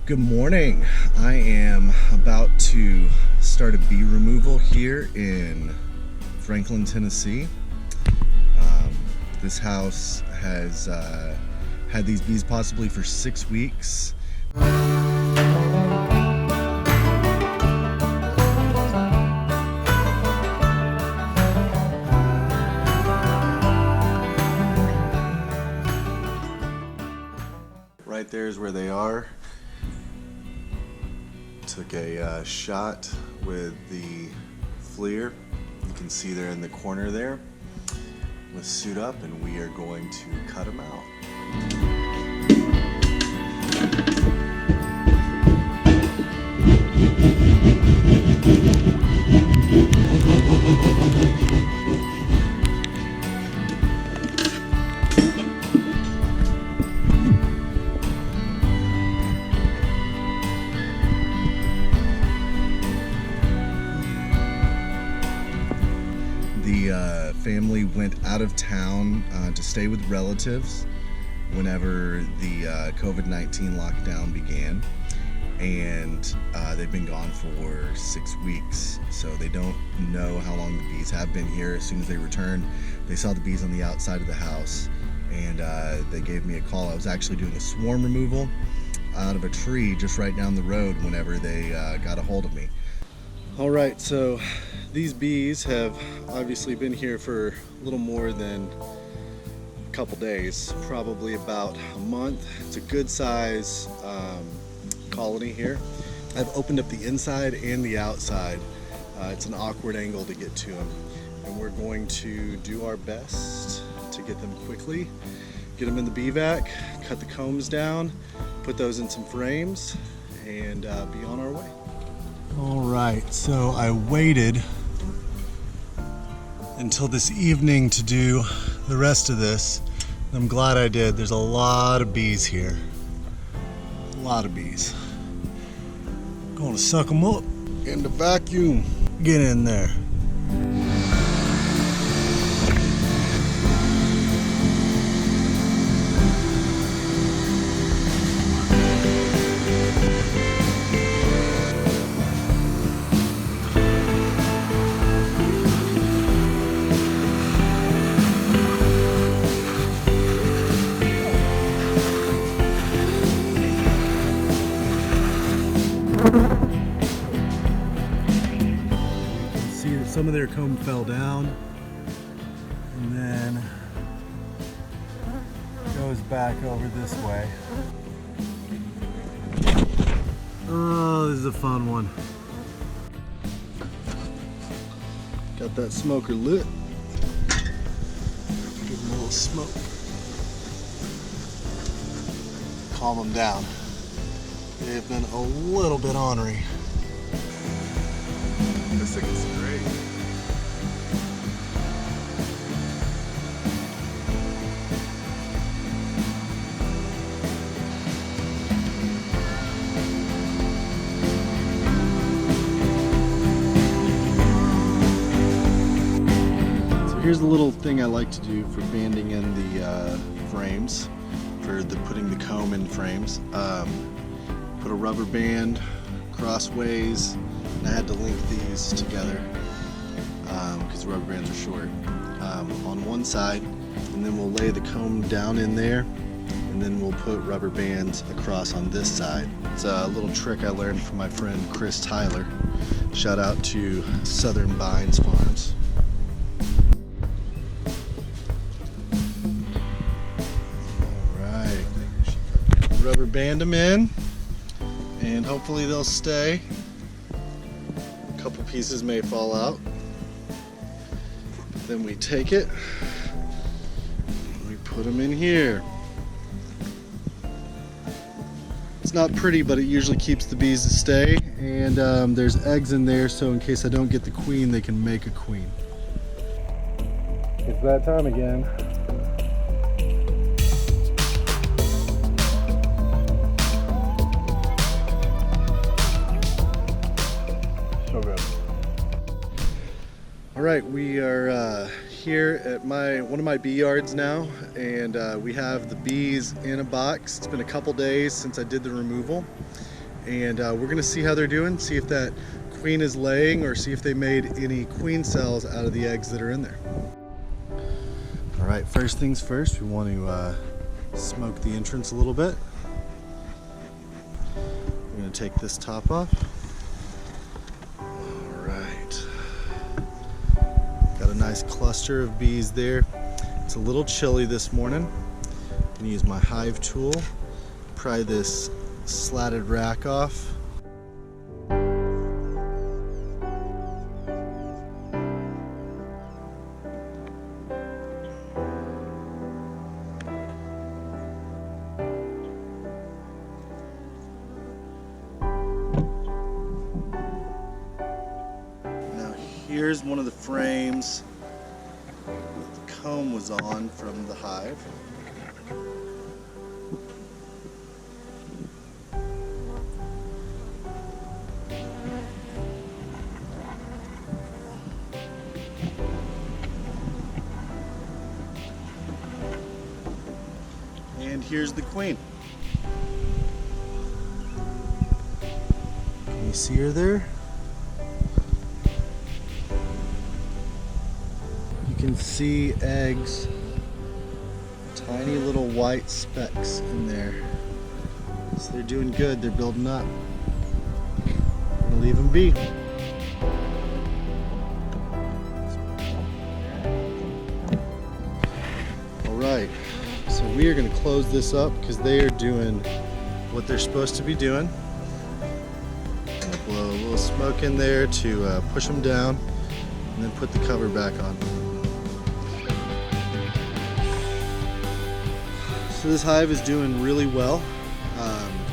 Good morning. I am about to start a bee removal here in Franklin, Tennessee. This house has had these bees possibly for 6 weeks. Right there is where they are. Took a shot with the FLIR. You can see they're in the corner there. Let's suit up and we are going to cut them out. The family went out of town to stay with relatives whenever the COVID-19 lockdown began, and they've been gone for 6 weeks, so they don't know how long the bees have been here. As soon as they returned, they saw the bees on the outside of the house, and they gave me a call. I was actually doing a swarm removal out of a tree just right down the road whenever they got a hold of me. All right, so these bees have obviously been here for a little more than a couple days, probably about a month. It's a good size colony here. I've opened up the inside and the outside. It's an awkward angle to get to them, and we're going to do our best to get them quickly, get them in the bee vac, cut the combs down, put those in some frames, and be on our way. All right, so I waited until this evening to do the rest of this. I'm glad I did. There's a lot of bees here. A lot of bees. Gonna suck them up in the vacuum. Get in there. See that some of their comb fell down and then goes back over this way. Oh, this is a fun one. Got that smoker lit. Give them a little smoke. Calm them down. They've been a little bit ornery. This thing is great. So here's a little thing I like to do for banding in the frames, for putting the comb in frames. Put a rubber band crossways, and I had to link these together because the rubber bands are short on one side, and then we'll lay the comb down in there, and then we'll put rubber bands across on this side. It's a little trick I learned from my friend Chris Tyler. Shout out to Southern Vines Farms. Alright, rubber band them in, and hopefully they'll stay. A couple pieces may fall out. Then we take it, we put them in here. It's not pretty, but it usually keeps the bees to stay, and there's eggs in there, so in case I don't get the queen, they can make a queen. It's that time again. So good. All right, we are here at one of my bee yards now, and we have the bees in a box. It's been a couple days since I did the removal, and we're gonna see how they're doing, see if that queen is laying, or see if they made any queen cells out of the eggs that are in there. All right, first things first, we want to smoke the entrance a little bit. We're gonna take this top off. Nice cluster of bees there. It's a little chilly this morning. I'm gonna use my hive tool, pry this slatted rack off. Now here's one of the frames the comb was on from the hive. And here's the queen. Can you see her there? You can see eggs, tiny little white specks in there. So they're doing good, they're building up. I'm gonna leave them be. All right, so we are gonna close this up because they are doing what they're supposed to be doing. I'm gonna blow a little smoke in there to push them down, and then put the cover back on. So this hive is doing really well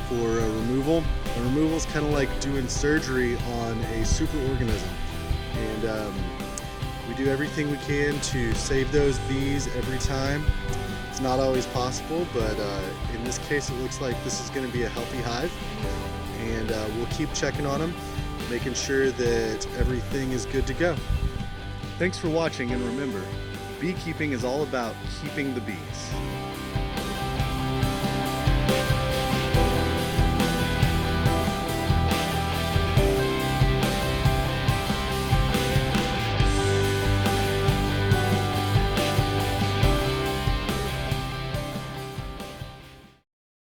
for a removal. A removal is kind of like doing surgery on a superorganism, and we do everything we can to save those bees every time. It's not always possible, but in this case it looks like this is going to be a healthy hive, and we'll keep checking on them, making sure that everything is good to go. Thanks for watching, and remember, beekeeping is all about keeping the bees.